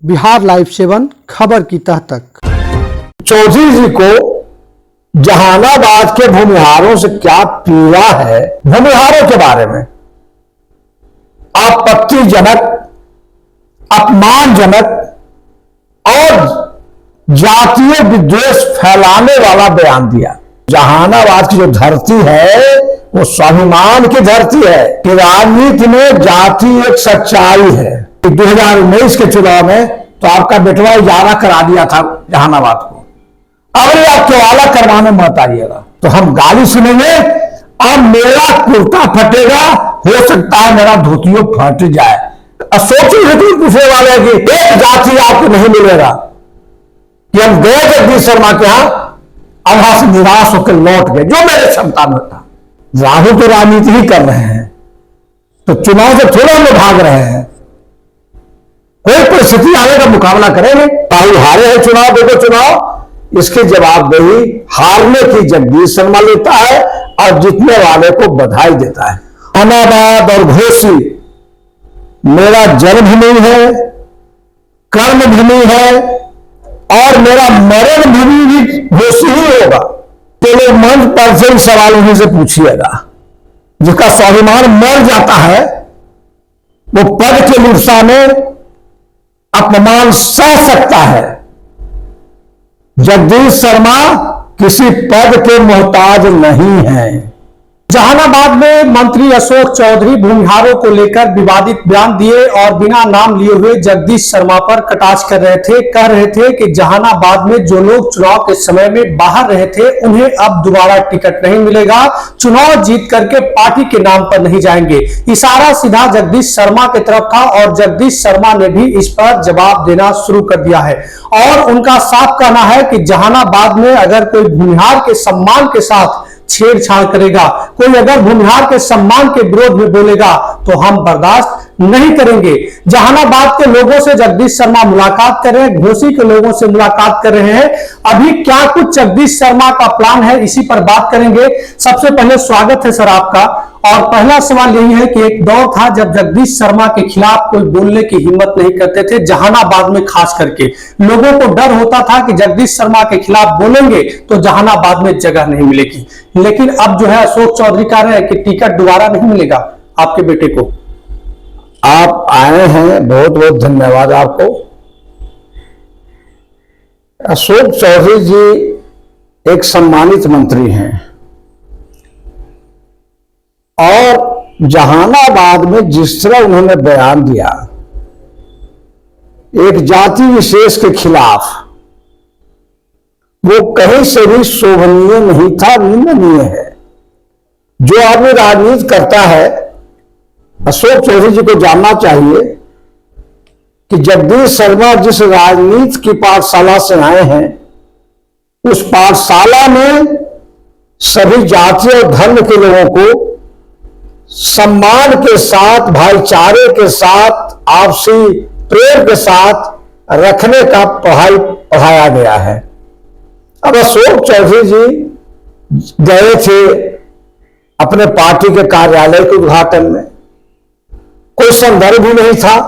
Bihar live 7 खबर की तह तक। चौधरी जी को जहानाबाद के भूमिहारों से क्या पीड़ा है, भूमिहारों के बारे में आपत्तिजनक, अपमानजनक और जातीय विद्वेष फैलाने वाला बयान दिया। जहानाबाद की जो धरती है वो स्वाभिमान की धरती है कि राजनीति में जाति एक सच्चाई है। 2019 के चुनाव में तो आपका बेटवा इजारा करा दिया था जहानाबाद को, अब आप केवाला करवाने मत आइएगा तो हम गाली सुनेंगे। अब मेरा कुर्ता फटेगा, हो सकता है मेरा धोतियों फट जाए। सोचिए हेतु पूछने वाले कि एक जाति आपको नहीं मिलेगा कि हम गए जगदीश शर्मा के यहां, अब वहां से निराश होकर लौट गए जो मेरे क्षमता में था। राहुल तो राजनीति ही कर रहे हैं, तो चुनाव से थोड़ा हम भाग रहे हैं। कोई परिस्थिति आने का मुकाबला करेंगे। राहुल हारे हैं चुनाव, देखो चुनाव, इसकी जवाबदेही हारने की जगदीश शर्मा लेता है और जीतने वाले को बधाई देता है। जहानाबाद और घोसी मेरा जन्मभूमि है, कर्मभूमि है और मेरा मरण भूमि भी घोसी ही होगा। तो लोग मंच पर से सवाल उन्हीं से पूछिएगा। जिसका स्वाभिमान मर जाता है वो पद के लुत्सा में अपमान सह सकता है। जगदीश शर्मा किसी पद के मोहताज नहीं है। जहानाबाद में मंत्री अशोक चौधरी भूमिहारों को लेकर विवादित बयान दिए और बिना नाम लिए हुए जगदीश शर्मा पर कटाक्ष कर रहे थे। कह रहे थे कि जहानाबाद में जो लोग चुनाव के समय में बाहर रहे थे उन्हें अब दोबारा टिकट नहीं मिलेगा, चुनाव जीत करके पार्टी के नाम पर नहीं जाएंगे। इशारा सीधा जगदीश शर्मा की तरफ था और जगदीश शर्मा ने भी इस पर जवाब देना शुरू कर दिया है और उनका साफ कहना है कि जहानाबाद में अगर कोई भूमिहार के सम्मान के साथ छेड़छाड़ करेगा, कोई अगर भूमिहार के सम्मान के विरोध में बोलेगा तो हम बर्दाश्त नहीं करेंगे। जहानाबाद के लोगों से जगदीश शर्मा मुलाकात कर रहे हैं, घोसी के लोगों से मुलाकात कर रहे हैं। अभी क्या कुछ जगदीश शर्मा का प्लान है, इसी पर बात करेंगे। सबसे पहले स्वागत है सर आपका। और पहला सवाल यही है कि एक दौर था जब जगदीश शर्मा के खिलाफ कोई बोलने की हिम्मत नहीं करते थे, जहानाबाद में खास करके लोगों को डर होता था कि जगदीश शर्मा के खिलाफ बोलेंगे तो जहानाबाद में जगह नहीं मिलेगी। लेकिन अब जो है अशोक चौधरी कह रहे हैं कि टिकट दोबारा नहीं मिलेगा आपके बेटे को। आप आए हैं, बहुत बहुत धन्यवाद आपको। अशोक चौधरी जी एक सम्मानित मंत्री हैं और जहानाबाद में जिस तरह उन्होंने बयान दिया एक जाति विशेष के खिलाफ, वो कहीं से भी शोभनीय नहीं था, निंदनीय है। जो आदमी राजनीति करता है, अशोक चौधरी जी को जानना चाहिए कि जगदीश शर्मा जिस राजनीति की पाठशाला से आए हैं, उस पाठशाला में सभी जाति और धर्म के लोगों को सम्मान के साथ, भाईचारे के साथ, आपसी प्रेम के साथ रखने का पढ़ाया गया है। अब अशोक चौधरी जी गए थे अपने पार्टी के कार्यालय के उद्घाटन में, कोई संदर्भ भी नहीं था,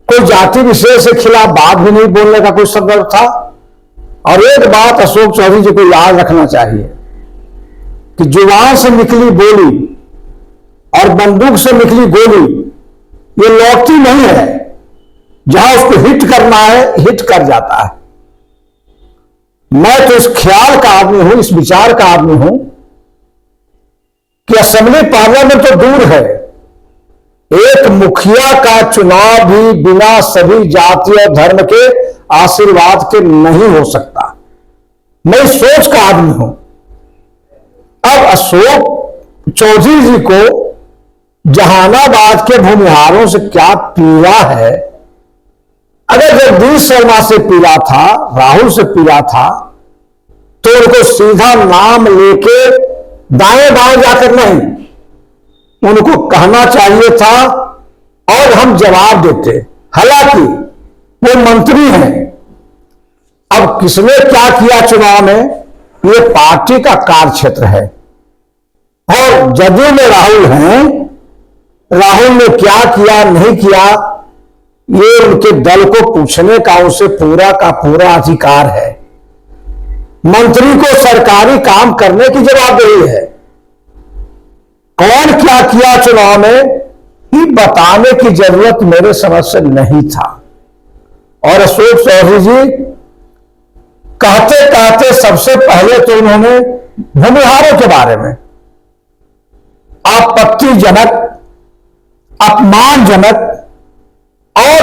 कोई जाति विशेष के खिलाफ बात भी नहीं बोलने का कोई संदर्भ था। और एक बात अशोक चौधरी जी को याद रखना चाहिए कि जुबान से निकली बोली और बंदूक से निकली गोली ये लौटती नहीं है। जहां उसको हिट करना है, हिट कर जाता है। मैं तो इस ख्याल का आदमी हूं, इस विचार का आदमी हूं कि असेंबली पार्लियामेंट तो दूर है, एक मुखिया का चुनाव भी बिना सभी जाति और धर्म के आशीर्वाद के नहीं हो सकता। मैं इस सोच का आदमी हूं। अब अशोक चौधरी जी को जहानाबाद के भूमिहारों से क्या पीड़ा है। अगर जगदीश शर्मा से पीड़ा था, राहुल से पीड़ा था, तो उनको सीधा नाम लेके दाएं बाएं जाकर नहीं, उनको कहना चाहिए था और हम जवाब देते। हालांकि वो मंत्री हैं, अब किसने क्या किया चुनाव में ये पार्टी का कार्यक्षेत्र है। और जदयू में राहुल हैं, राहुल ने क्या किया नहीं किया ये उनके दल को पूछने का उसे पूरा का पूरा अधिकार है। मंत्री को सरकारी काम करने की जवाबदेही है। कौन क्या किया चुनाव में ये बताने की जरूरत मेरे समझ से नहीं था। और अशोक चौधरी जी कहते कहते सबसे पहले तो उन्होंने भूमिहारों के बारे में आपत्तिजनक, अपमानजनक और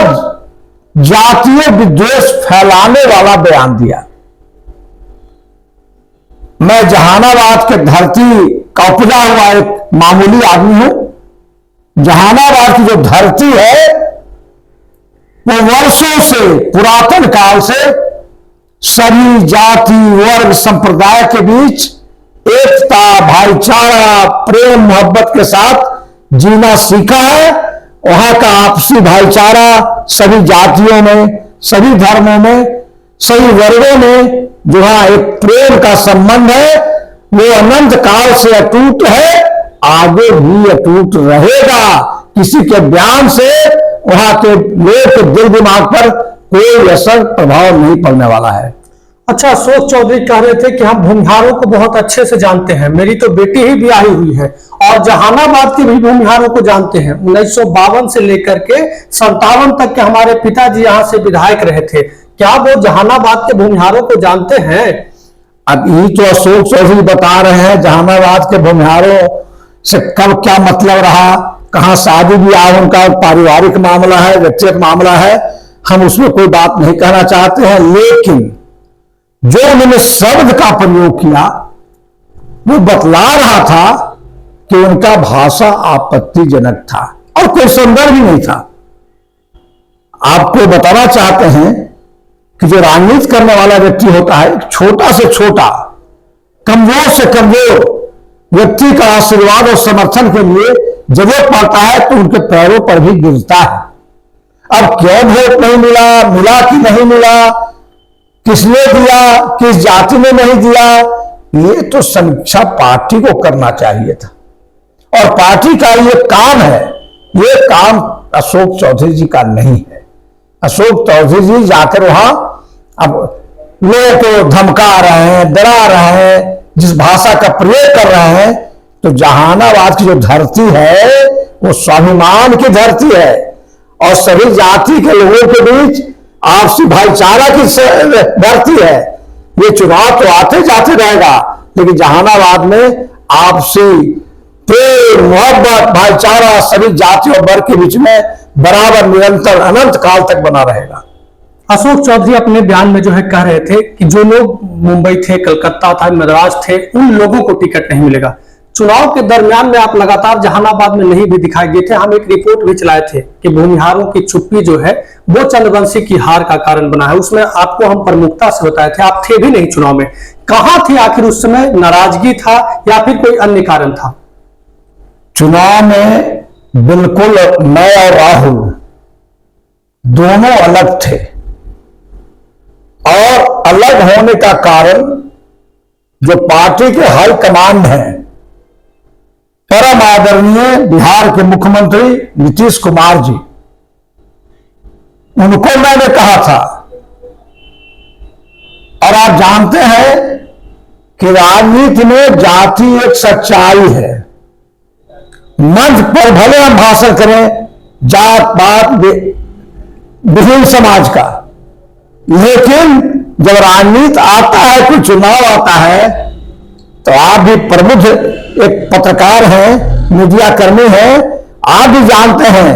जातीय विद्वेष फैलाने वाला बयान दिया। मैं जहानाबाद के धरती का उपजा हुआ एक मामूली आदमी हूं। जहानाबाद की जो धरती है वो वर्षों से, पुरातन काल से सभी जाति, वर्ग, संप्रदाय के बीच एकता, भाईचारा, प्रेम, मोहब्बत के साथ जीना सीखा है। वहां का आपसी भाईचारा सभी जातियों में, सभी धर्मों में, सभी वर्गों में जो है एक प्रेम का संबंध है, वो अनंत काल से अटूट है, आगे भी अटूट रहेगा। किसी के बयान से वहां के लोग के दिल दिमाग पर कोई असर, प्रभाव नहीं पड़ने वाला है। अच्छा, अशोक चौधरी कह रहे थे कि हम भूमिहारों को बहुत अच्छे से जानते हैं, मेरी तो बेटी ही ब्याही हुई है और जहानाबाद के भी भूमिहारों को जानते हैं। 1952 से लेकर के 57 तक के हमारे पिताजी यहाँ से विधायक रहे थे। क्या वो जहानाबाद के भूमिहारों को जानते हैं? अब ये तो अशोक चौधरी बता रहे हैं जहानाबाद के भूमिहारों से कब क्या मतलब रहा, कहां शादी ब्याह उनका पारिवारिक मामला है, व्यक्तिगत मामला है, हम उसमें कोई बात नहीं कहना चाहते हैं। लेकिन जो उन्होंने शब्द का प्रयोग किया वो बतला रहा था कि उनका भाषा आपत्तिजनक था और कोई संदर्भ ही नहीं था। आपको बताना चाहते हैं कि जो राजनीति करने वाला व्यक्ति होता है, छोटा से छोटा, कमजोर से कमजोर व्यक्ति का आशीर्वाद और समर्थन के लिए जरूरत पड़ता है तो उनके पैरों पर भी गिरता है। अब क्यों वोट नहीं मिला, मिला कि नहीं मिला, किसने दिया, किस जाति ने नहीं दिया, ये तो समीक्षा पार्टी को करना चाहिए था और पार्टी का ये काम है। ये काम अशोक चौधरी जी का नहीं है। अशोक चौधरी जी जाकर वहां अब लोगों को धमका रहे हैं, डरा रहे हैं, जिस भाषा का प्रयोग कर रहे हैं। तो जहानाबाद की जो धरती है वो स्वाभिमान की धरती है और सभी जाति के लोगों के बीच आपसी भाईचारा की धरती है। ये चुनाव तो आते जाते रहेगा, लेकिन जहानाबाद में आपसी प्रेम, मोहब्बत, भाईचारा सभी जाति और वर्ग के बीच में बराबर, निरंतर, अनंत काल तक बना रहेगा। अशोक चौधरी अपने बयान में जो है कह रहे थे कि जो लोग मुंबई थे, कलकत्ता था, मद्रास थे, उन लोगों को टिकट नहीं मिलेगा। चुनाव के दरमियान में आप लगातार जहानाबाद में नहीं भी दिखाई दिए थे। हम एक रिपोर्ट भी चलाए थे कि भूमिहारों की चुप्पी जो है वो चंद्रवंशी की हार का कारण बना है। उसमें आपको हम प्रमुखता से बताए थे, आप थे भी नहीं चुनाव में। कहां थे आखिर उस समय? नाराजगी था या फिर कोई अन्य कारण था? चुनाव में बिल्कुल मैं और राहुल दोनों अलग थे और अलग होने का कारण जो पार्टी के हाईकमांड हैं, परम आदरणीय बिहार के मुख्यमंत्री नीतीश कुमार जी, उनको मैंने कहा था। और आप जानते हैं कि राजनीति में जाति एक सच्चाई है। मंच पर भले हम भाषण करें जात पात विभिन्न समाज का, लेकिन जब राजनीति आता है, कोई चुनाव आता है, तो आप भी प्रबुद्ध एक पत्रकार हैं, मीडिया कर्मी हैं, आप भी जानते हैं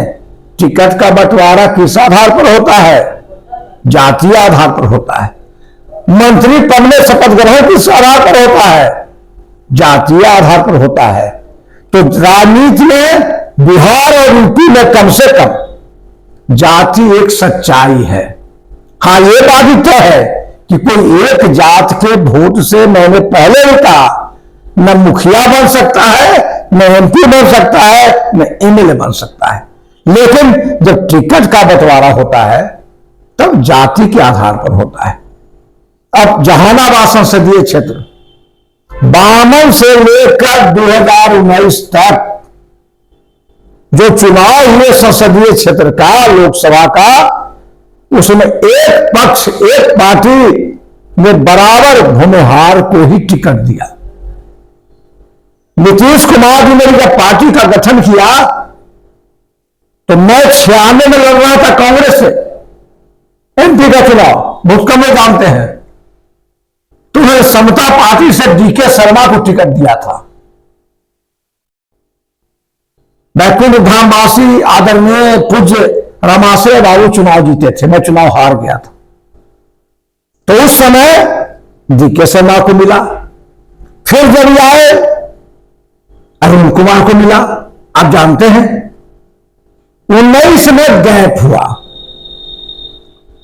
टिकट का बंटवारा किस आधार पर होता है? जातीय आधार पर होता है। मंत्री पद में शपथ ग्रहण किस आधार पर होता है? जातीय आधार पर होता है। तो राजनीति में बिहार और यूपी में कम से कम जाति एक सच्चाई है। हाँ, ये बात भी तय है कि कोई एक जात के वोट से, मैंने पहले भी कहा, न मुखिया बन सकता है, न एमपी बन सकता है, न एमएलए बन सकता है। लेकिन जब टिकट का बंटवारा होता है तब जाति के आधार पर होता है। अब जहानाबाद संसदीय क्षेत्र 52 से लेकर 2019 तक जो चुनाव हुए संसदीय क्षेत्र का, लोकसभा का, उसमें एक पक्ष, एक पार्टी ने बराबर भूमिहार को ही टिकट दिया। नीतीश कुमार जी ने जब पार्टी का गठन किया तो मैं 96 में लड़ रहा था कांग्रेस से एमपी का चुनाव, बहुत कम लोग जानते हैं। तो मैं समता पार्टी से डीके शर्मा को टिकट दिया था। बैकुंठ धामवासी आदरणीय पूज्य रामाश्रय बाबू चुनाव जीते थे, मैं चुनाव हार गया था। तो उस समय डीके शर्मा को मिला, फिर जब आए अरुण कुमार को मिला। आप जानते हैं 19 में गैप हुआ,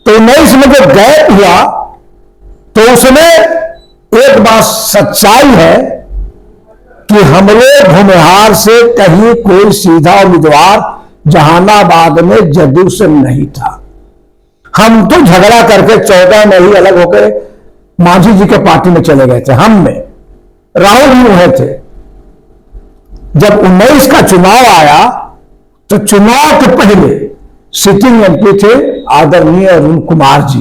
तो 19 में जो गैप हुआ तो उसमें एक बात सच्चाई है कि हमरे भूमिहार से कहीं कोई सीधा उम्मीदवार जहानाबाद में जदयू से नहीं था। हम तो झगड़ा करके 14 में ही अलग होकर मांझी जी के पार्टी में चले गए थे। हम में राहुल भी हुए थे। जब 19 का चुनाव आया तो चुनाव के पहले सिटिंग एमपी थे आदरणीय अरुण कुमार जी।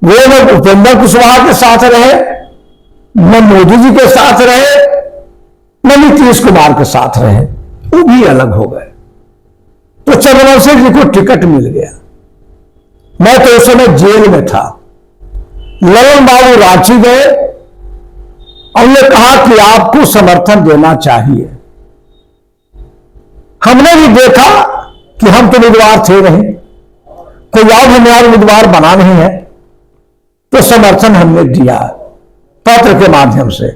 वो न उपेंद्र कुशवाहा के साथ रहे, न मोदी जी के साथ रहे, न नीतीश कुमार के साथ रहे, वो भी अलग हो गए। तो चंद्रवंशी जी को टिकट मिल गया। मैं तो उस समय जेल में था। ललन बाबू रांची गए और उन्होंने कहा कि आपको समर्थन देना चाहिए। हमने भी देखा कि हम तो उम्मीदवार थे नहीं, कोई और उम्मीदवार बना नहीं है, तो समर्थन हमने दिया पत्र के माध्यम से।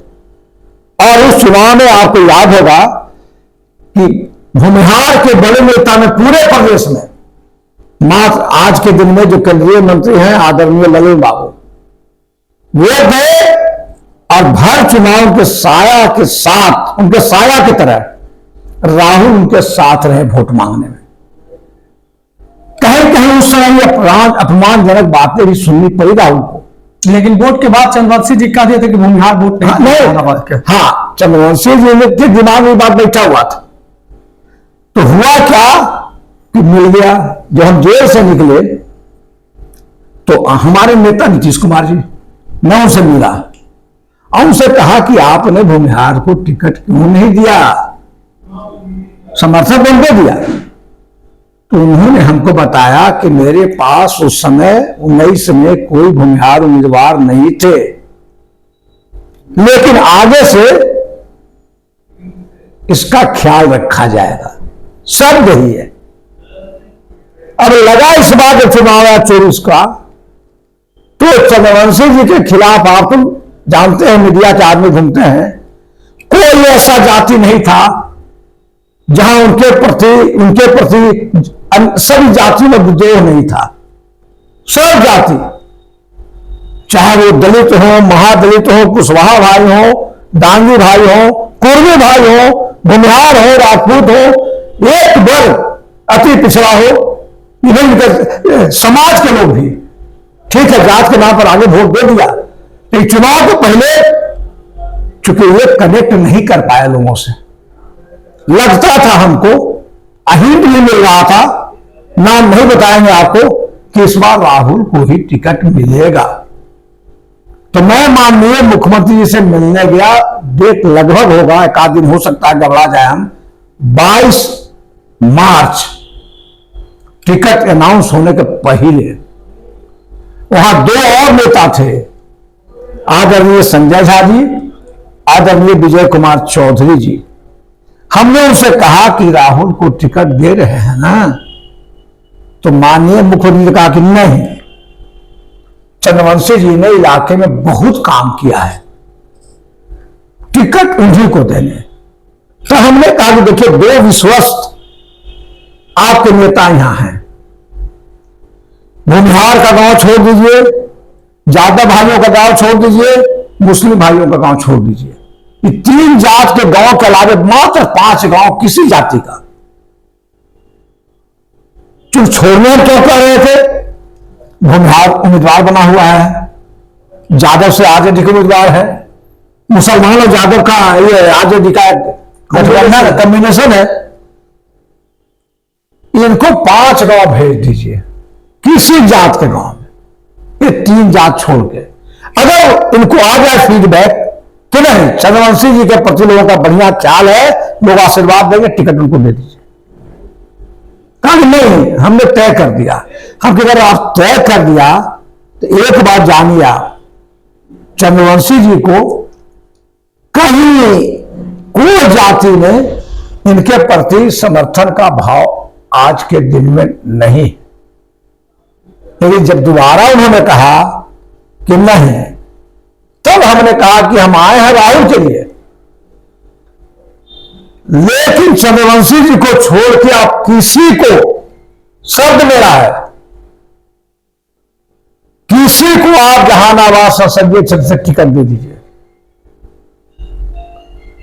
और उस चुनाव में आपको याद होगा कि भूमिहार के बड़े नेता में पूरे प्रदेश में मात्र आज के दिन में जो केंद्रीय मंत्री हैं आदरणीय ललन बाबू, वो गए और भर चुनाव के साया के साथ, उनके साया की तरह राहुल उनके साथ रहे वोट मांगने में। कहीं कहीं उस समय अपमानजनक बातें भी सुननी पड़ी राहुल को, लेकिन वोट के बाद चंद्रवंशी जी कह दिए थे कि भूमिहार वोट नहीं। हाँ, चंद्रवंशी जी के दिमाग में बात बैठा हुआ था। तो हुआ क्या कि मिल गया। जब हम जेल से निकले तो हमारे नेता नीतीश कुमार जी, मैं उनसे मिला और उनसे कहा कि आपने भूमिहार को टिकट क्यों नहीं दिया, समर्थन उनको दिया। तो उन्होंने हमको बताया कि मेरे पास उस समय 19 में कोई भूमिहार उम्मीदवार नहीं थे, लेकिन आगे से इसका ख्याल रखा जाएगा। सब यही है। अब लगा इस बार जब चुनाव आया 24 का, तो चंद्रवंशी जी के खिलाफ, आप जानते हैं मीडिया के आदमी घूमते हैं, कोई ऐसा जाति नहीं था जहां उनके प्रति सभी जाति में विद्रोह नहीं था। सब जाति, चाहे वो दलित हो, महादलित हो, कुशवाहा भाई हो, डांगी भाई हो, कुर्मी भाई हो, भूमिहार हो, राजपूत हो, एक वर्ग अति पिछड़ा हो, इवन समाज के लोग भी, ठीक है, जात के नाम पर आगे वोट दे दिया। लेकिन चुनाव के पहले चूंकि ये कनेक्ट नहीं कर पाए लोगों से, लगता था हमको, हिंट भी मिल रहा था, नाम नहीं बताएंगे आपको, कि इस बार राहुल को ही टिकट मिलेगा। तो मैं माननीय मुख्यमंत्री जी से मिलने गया। डेट लगभग होगा, एक आध दिन हो सकता है गड़बड़ा जाए, हम 22 मार्च टिकट अनाउंस होने के पहले वहां 2 और नेता थे, आदरणीय संजय झा जी, आदरणीय विजय कुमार चौधरी जी। हमने उनसे कहा कि राहुल को टिकट दे रहे हैं ना, तो माननीय मुख्यमंत्री ने कहा कि नहीं, चंद्रवंशी जी ने इलाके में बहुत काम किया है, टिकट उन्हीं को देने। तो हमने कहा कि देखिए, 2 विश्वस्त आपके नेता यहां हैं, भूमिहार का गांव छोड़ दीजिए, यादव भाइयों का गांव छोड़ दीजिए, मुस्लिम भाइयों का गांव छोड़ दीजिए। ये 3 जात के गांव के अलावे मात्र 5 गांव किसी जाति का, जो छोड़ने क्यों कह रहे थे? भूमिहार उम्मीदवार बना हुआ है, यादव से आरजेडी का उम्मीदवार है, मुसलमान और यादव का ये आरजेडी का गठबंधन कॉम्बिनेशन है, इनको 5 गांव भेज दीजिए, किसी जात के गांव में, ये 3 जात छोड़ के। अगर इनको आ जाए फीडबैक कि नहीं चंद्रवंशी जी के प्रति लोगों का बढ़िया ख्याल है, लोग आशीर्वाद देंगे, टिकट उनको दे दीजिए। कहा नहीं, हमने तय कर दिया। हम अगर आप तय कर दिया तो एक बात जानिए, आप चंद्रवंशी जी को कहीं कोई जाति ने इनके प्रति समर्थन का भाव आज के दिन में नहीं। लेकिन जब दोबारा उन्होंने कहा कि नहीं, तब हमने कहा कि हम आए हैं राहुल के लिए, लेकिन चंद्रवंशी जी को छोड़ के आप किसी को, शब्द मेरा है, किसी को आप जहानाबाद संसदीय क्षेत्र से टिकट दे दीजिए।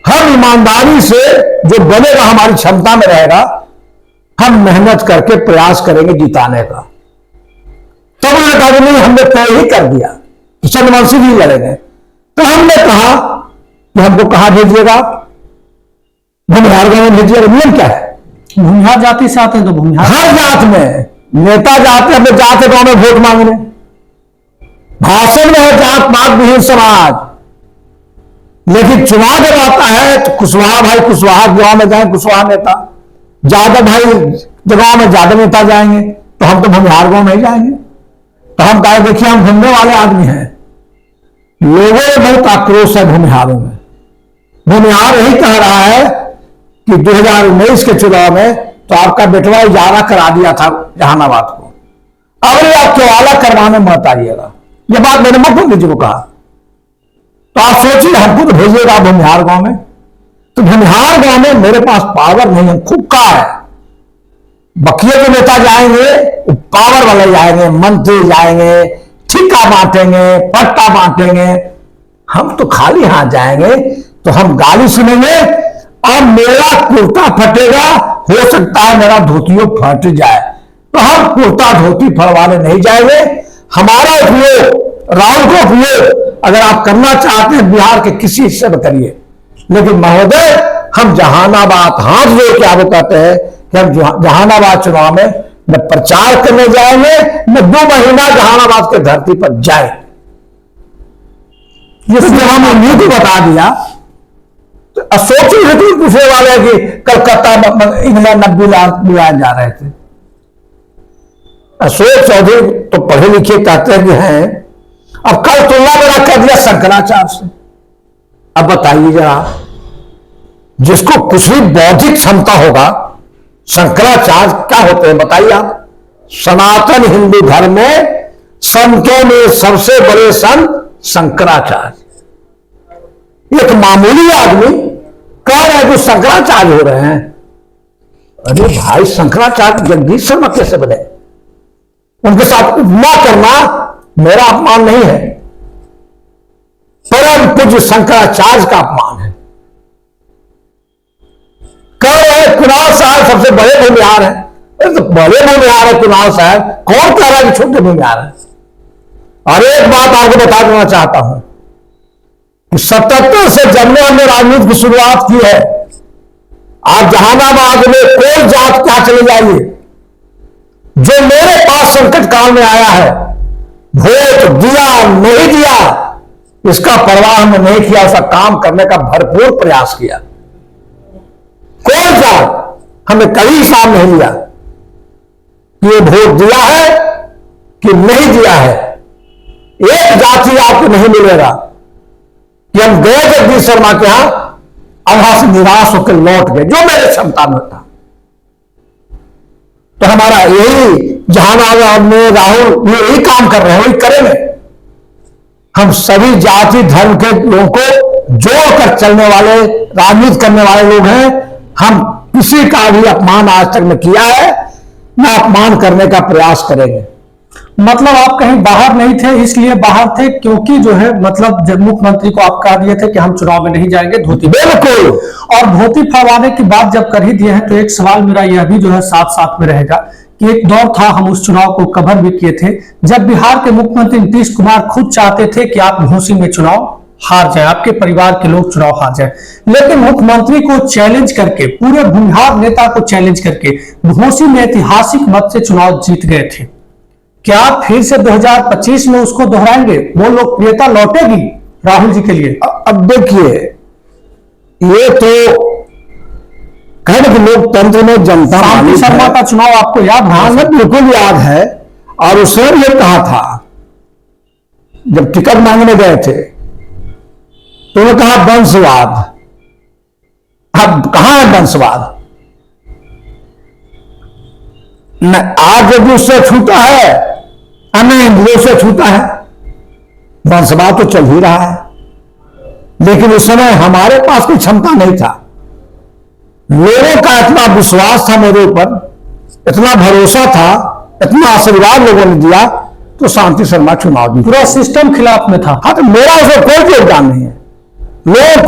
हम ईमानदारी से जो बनेगा, हमारी क्षमता में रहेगा, हम मेहनत करके प्रयास करेंगे जिताने का। तब उन्होंने कहा नहीं, हमने तय ही कर दिया कि चंद्रवंशी जी लड़ेंगे। तो हमने कहा कि हमको कहां भेजिएगा, भूमिहार गांव में भेजिएगा। नियम क्या है, भूमिहार जाति से आते हैं तो भूमिहार, हर जात में नेता जाते हैं, अपने जात के गांव में वोट मांगने, भाषण में है जात पात विहीन समाज, लेकिन चुनाव जब आता है तो कुशवाहा भाई कुशवाहा गांव में जाएंगे, कुशवाहा नेता, यादव भाई गांव में यादव नेता जाएंगे, तो हम तो भूमिहार गांव में ही जाएंगे। तो हम कहा देखिए हम घूमने वाले आदमी हैं, लोगों में बहुत आक्रोश है भूमिहारों में। भूमिहार यही कह रहा है कि 2019 के चुनाव में तो आपका बेटवा इजारा करा दिया था जहानाबाद को, अब आप चौवाला करवाने मत आइएगा। यह बात मैंने मुख्यमंत्री जी को कहा। तो आप सोचिए हमको तो भेजिएगा भूमिहार गांव में, तो भूमिहार गांव में मेरे पास पावर नहीं है, खूब का है। बकिए के नेता जाएंगे, पावर वाले जाएंगे, मंत्री जाएंगे, ठिका बांटेंगे, पट्टा बांटेंगे। हम तो खाली हाथ जाएंगे तो हम गाली सुनेंगे और मेरा कुर्ता फटेगा, हो सकता है मेरा धोतियों फट जाए, तो हम कुर्ता धोती फड़वाने नहीं जाएंगे। हमारा उपयोग, राहुल को उपयोग अगर आप करना चाहते हैं बिहार के किसी हिस्से में करिए, लेकिन महोदय हम जहानाबाद हाथ जोड़ के आपको कहते हैं कि हम जहानाबाद चुनाव में न प्रचार करने जाएंगे, न 2 महीना जहानाबाद के धरती पर जाए। ये जब हम उन्हीं को बता दिया तो सोचिए तो पूछने वाले कि कलकत्ता इनमें 90 लाख बुलाए जा रहे थे। अशोक चौधरी तो पढ़े लिखे कहते हैं कि हैं, अब कल तुलना मेरा कर दिया शंकराचार्य से। अब बताइए जरा, जिसको कुछ भी बौद्धिक क्षमता होगा, शंकराचार्य क्या होते हैं बताइए आप। सनातन हिंदू धर्म में संतों में सबसे बड़े संत शंकराचार्य। एक मामूली आदमी कह रहे हैं जो शंकराचार्य हो रहे हैं। अरे भाई, शंकराचार्य जगदीश शर्मा कैसे बने? उनके साथ उपमा करना मेरा अपमान नहीं है, परम पूज्य शंकराचार्य का अपमान है। कह रहे कुणाल साहब सबसे बड़े भूमिहार हैं। तो बड़े भूमिहार है कुणाल साहब, कौन कह रहा है कि छोटे भूमिहार है? और एक बात आपको बता देना चाहता हूं कि 77 से जब हमने राजनीति की शुरुआत की है, आप जहानाबाद में कोई जात क्या चले जाइए, जो मेरे पास संकट काल में आया है, वोट दिया नहीं दिया इसका परवाह हमने नहीं किया, उसका काम करने का भरपूर प्रयास किया। कोई जात हमने कभी हिसाब नहीं लिया कि ये वोट दिया है कि नहीं दिया है। एक जाति आपको नहीं मिलेगा कि हम गए जगदीश शर्मा के यहां और वहां से निराश होकर लौट गए, जो मेरे क्षमता में था। तो हमारा यही जहानाबाद में राहुल यही काम कर रहे हैं, वही करेंगे। हम सभी जाति धर्म के लोगों को जोड़कर चलने वाले, राजनीति करने वाले लोग हैं। हम किसी का भी अपमान आज तक न किया है, न अपमान करने का प्रयास करेंगे। मतलब आप कहीं बाहर नहीं थे, इसलिए बाहर थे क्योंकि जो है मतलब जब मुख्यमंत्री को आप कह दिए थे कि हम चुनाव में नहीं जाएंगे धोती, बिल्कुल। और धोती फड़वाने की बात जब कर ही दिए हैं तो एक सवाल मेरा यह भी जो है साथ साथ में रहेगा कि एक दौर था, हम उस चुनाव को कवर भी किए थे, जब बिहार के मुख्यमंत्री नीतीश कुमार खुद चाहते थे कि आप घोसी में चुनाव हार जाए, आपके परिवार के लोग चुनाव हार जाए, लेकिन मुख्यमंत्री को चैलेंज करके, पूरे भूमिहार नेता को चैलेंज करके घोसी में ऐतिहासिक मत से चुनाव जीत गए थे। क्या फिर से 2025 में उसको दोहराएंगे? वो लोकप्रियता लौटेगी राहुल जी के लिए? अब देखिए, ये तो कहने लोकतंत्र में जनता शांति शर्मा का चुनाव आपको याद है? हाँ, बिल्कुल याद है। और उसने ये कहा था जब टिकट मांगने गए थे, तो उन्होंने कहा वंशवाद। अब कहां है वंशवाद? न आज जब उससे छूटा है, अन्य हिंदुओं से छूटा है, वंशवाद तो चल ही रहा है। लेकिन उस समय हमारे पास कोई क्षमता नहीं था। लोगों का इतना विश्वास था मेरे ऊपर, इतना भरोसा था, इतना आशीर्वाद लोगों ने दिया, तो शांति शर्मा चुनाव जीते। पूरा सिस्टम खिलाफ में था। हाँ, तो मेरा उसमें कोई योगदान नहीं है। लोगों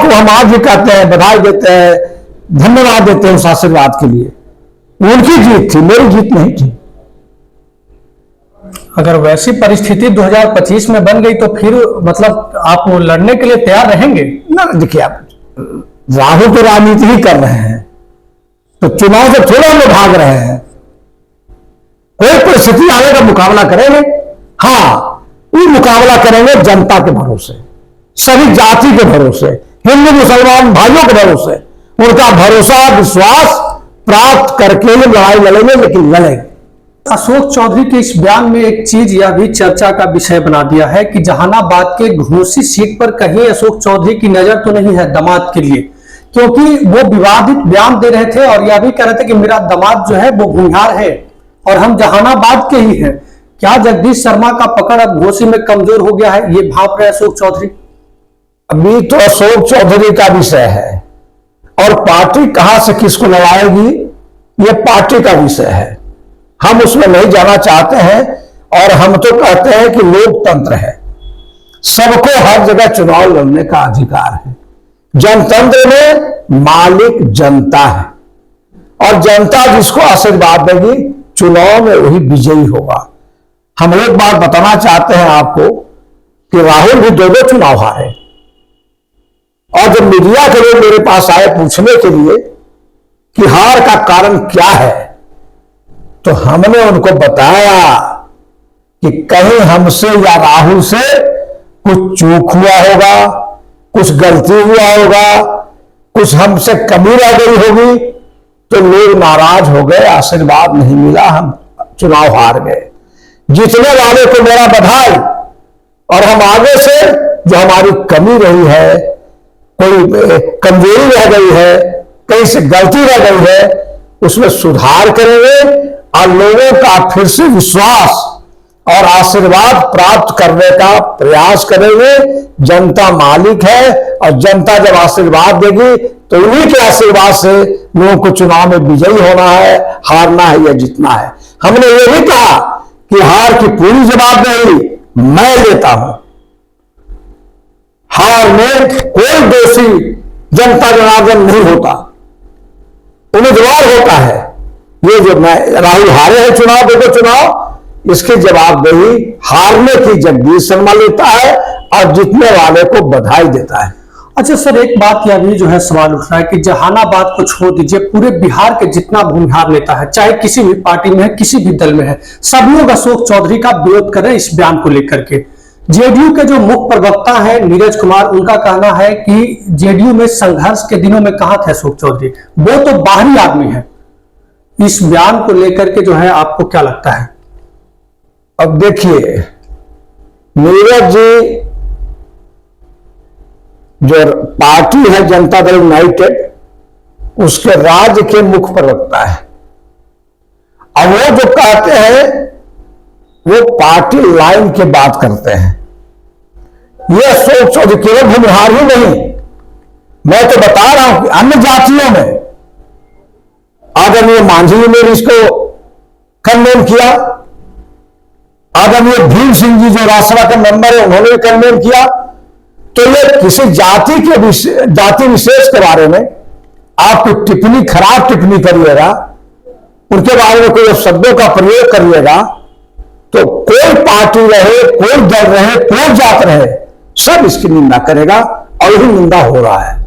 को हम आज भी कहते हैं, बधाई देते हैं, धन्यवाद देते हैं उस आशीर्वाद के लिए। उनकी जीत थी, मेरी जीत नहीं थी। अगर वैसी परिस्थिति 2025 में बन गई तो फिर मतलब आप लड़ने के लिए तैयार रहेंगे? ना, देखिए, आप राहुल तो राजनीति ही कर रहे हैं, तो चुनाव से थोड़ा हम भाग रहे हैं। कोई परिस्थिति आने का मुकाबला करेंगे। हाँ, वो मुकाबला करेंगे जनता के भरोसे, सभी जाति के भरोसे, हिंदू मुसलमान भाइयों के भरोसे। उनका भरोसा विश्वास प्राप्त करके ये लड़ाई लड़ेंगे, लेकिन लड़ेंगे। अशोक चौधरी के इस बयान में एक चीज यह भी चर्चा का विषय बना दिया है कि जहानाबाद के घोसी सीट पर कहीं अशोक चौधरी की नजर तो नहीं है दामाद के लिए, क्योंकि वो विवादित बयान दे रहे थे और यह भी कह रहे थे कि मेरा दामाद जो है वो भूमिहार है और हम जहानाबाद के ही हैं। क्या जगदीश शर्मा का पकड़ अब घोसी में कमजोर हो गया है, ये भाप रहे अशोक चौधरी? अभी तो अशोक चौधरी का विषय है, और पार्टी कहां से किसको लड़ाएगी ये पार्टी का विषय है। हम उसमें नहीं जाना चाहते हैं। और हम तो कहते हैं कि लोकतंत्र है, सबको हर जगह चुनाव लड़ने का अधिकार है। जनतंत्र में मालिक जनता है, और जनता जिसको आशीर्वाद देगी चुनाव में वही विजयी होगा। हम एक बात बताना चाहते हैं आपको कि राहुल भी दो चुनाव हारे, और जब मीडिया के लोग मेरे पास आए पूछने के लिए कि हार का कारण क्या है, तो हमने उनको बताया कि कहीं हमसे या राहुल से कुछ चूक हुआ होगा, कुछ गलती हुआ होगा, कुछ हमसे कमी रह गई होगी, तो लोग नाराज हो गए, आशीर्वाद नहीं मिला, हम चुनाव हार गए। जीतने वाले को मेरा बधाई, और हम आगे से जो हमारी कमी रही है, कोई कमजोरी रह गई है, कहीं से गलती रह गई है, उसमें सुधार करेंगे और लोगों का फिर से विश्वास और आशीर्वाद प्राप्त करने का प्रयास करेंगे। जनता मालिक है, और जनता जब आशीर्वाद देगी तो उन्हीं के आशीर्वाद से लोगों को चुनाव में विजयी होना है, हारना है या जीतना है। हमने ये भी कहा कि हार की पूरी जवाबदेही मैं लेता हूं। हार में कोई दोषी जनता जनार्दन नहीं होता, उम्मीदवार होता है। ये जो मैं राहुल हारे हैं चुनाव, देखो चुनाव, इसकी जवाबदेही हारने की जगदीश शर्मा लेता है और जीतने वाले को बधाई देता है। अच्छा सर, एक बात यह भी जो है सवाल उठ रहा है कि जहानाबाद को छोड़ दीजिए, पूरे बिहार के जितना भूमिहार नेता है, चाहे किसी भी पार्टी में है, किसी भी दल में है, सब लोग अशोक चौधरी का विरोध कर रहे हैं इस बयान को लेकर के। जेडीयू के जो मुख्य प्रवक्ता है नीरज कुमार, उनका कहना है कि जेडीयू में संघर्ष के दिनों में कहां थे अशोक चौधरी, वो तो बाहरी आदमी है। इस बयान को लेकर के जो है आपको क्या लगता है? अब देखिए, नीरज जी जो पार्टी है जनता दल यूनाइटेड, उसके राज्य के मुख्य प्रवक्ता है। अब वो जो कहते हैं वो पार्टी लाइन की बात करते हैं। ये अशोक चौधरी केवल भूमिहार ही नहीं, मैं तो बता रहा हूं कि अन्य जातियों में आदरणीय मांझी ने इसको कन्वेन किया, आदरणीय भीम सिंह जी जो राज्यसभा के मेंबर है उन्होंने कन्वेन किया। तो ये किसी जाति विशेष के बारे में आप कोई टिप्पणी, खराब टिप्पणी करिएगा, उनके बारे में कोई शब्दों का प्रयोग करिएगा, तो कोई पार्टी रहे, कोई दल रहे, कोई जात रहे, सब इसकी निंदा करेगा और यही निंदा हो रहा है।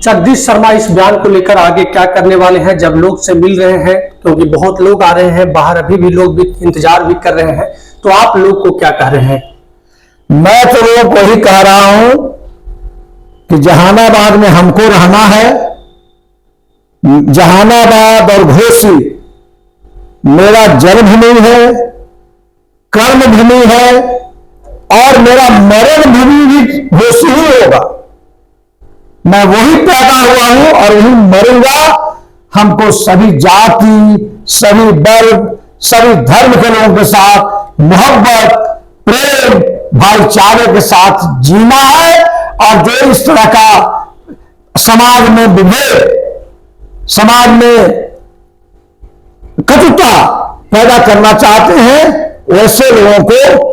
जगदीश शर्मा इस बयान को लेकर आगे क्या करने वाले हैं, जब लोग से मिल रहे हैं, क्योंकि बहुत लोग आ रहे हैं बाहर, अभी भी लोग भी इंतजार भी कर रहे हैं, तो आप लोग को क्या कह रहे हैं? मैं तो लोगों को ही कह रहा हूं कि जहानाबाद में हमको रहना है। जहानाबाद और घोसी मेरा जन्मभूमि है, कर्मभूमि है और मेरा मरण भूमि भी घोसी ही होगा। मैं वही पैदा हुआ हूं और वही मरूंगा। हमको सभी जाति, सभी वर्ग, सभी धर्म के लोगों के साथ मोहब्बत, प्रेम, भाईचारे के साथ जीना है। और जो इस तरह का समाज में विभेद, समाज में कटुता पैदा करना चाहते हैं, वैसे लोगों को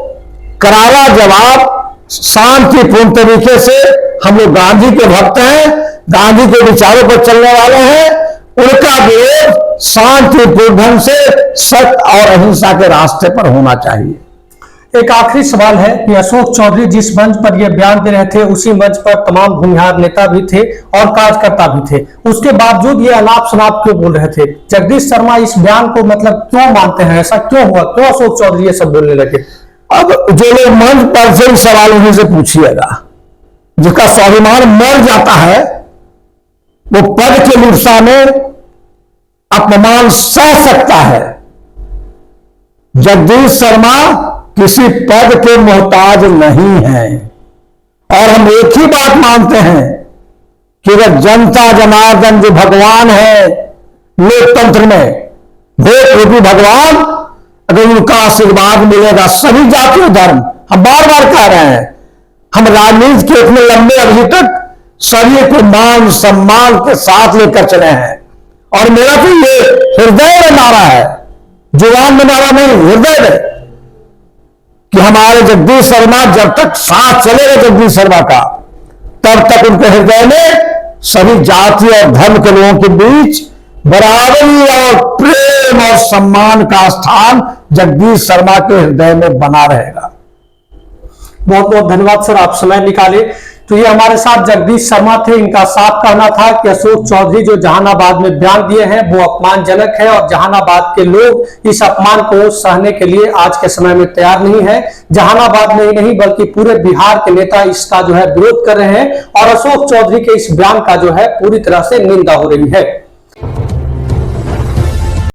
करारा जवाब शांतिपूर्ण तरीके से, हम लोग गांधी के भक्त हैं, गांधी के विचारों पर चलने वाले हैं, उनका विरोध शांतिपूर्ण ढंग से सत्य और अहिंसा के रास्ते पर होना चाहिए। एक आखिरी सवाल है कि अशोक चौधरी जिस मंच पर यह बयान दे रहे थे, उसी मंच पर तमाम भूमिहार नेता भी थे और कार्यकर्ता भी थे, उसके बावजूद ये अनाप शनाप क्यों बोल रहे थे? जगदीश शर्मा इस बयान को मतलब क्यों मानते हैं? ऐसा क्यों हुआ? क्यों अशोक चौधरी ये सब बोलने लगे? अब जो लोग मंच पर से सवाल उन्हीं से पूछिएगा। जिसका स्वाभिमान मर जाता है वो पद के लिप्सा में अपमान सह सकता है। जगदीश शर्मा किसी पद के मोहताज नहीं है और हम एक ही बात मानते हैं कि वह जनता जनार्दन जो भगवान है लोकतंत्र में, वोट रूपी भगवान, अगर उनका आशीर्वाद मिलेगा सभी जातियों धर्म, हम बार बार कह रहे हैं, हम राजनीति के इतने लंबे अवधि तक सभी को मान सम्मान के साथ लेकर चले हैं। और मेरा तो ये हृदय में नारा है, जुबान में नारा नहीं, हृदय में, कि हमारे जगदीश शर्मा जब तक साथ चलेगा जगदीश शर्मा का, तब तक उनके हृदय में सभी जाति और धर्म के लोगों के बीच बराबरी और प्रेम और सम्मान का स्थान जगदीश शर्मा के हृदय में बना रहेगा। बहुत बहुत धन्यवाद सर, आप समय निकाले। तो ये हमारे साथ जगदीश शर्मा थे। इनका साफ कहना था कि अशोक चौधरी जो जहानाबाद में बयान दिए हैं वो अपमानजनक है और जहानाबाद के लोग इस अपमान को सहने के लिए आज के समय में तैयार नहीं है। जहानाबाद में ही नहीं बल्कि पूरे बिहार के नेता इसका जो है विरोध कर रहे हैं और अशोक चौधरी के इस बयान का जो है पूरी तरह से निंदा हो रही है।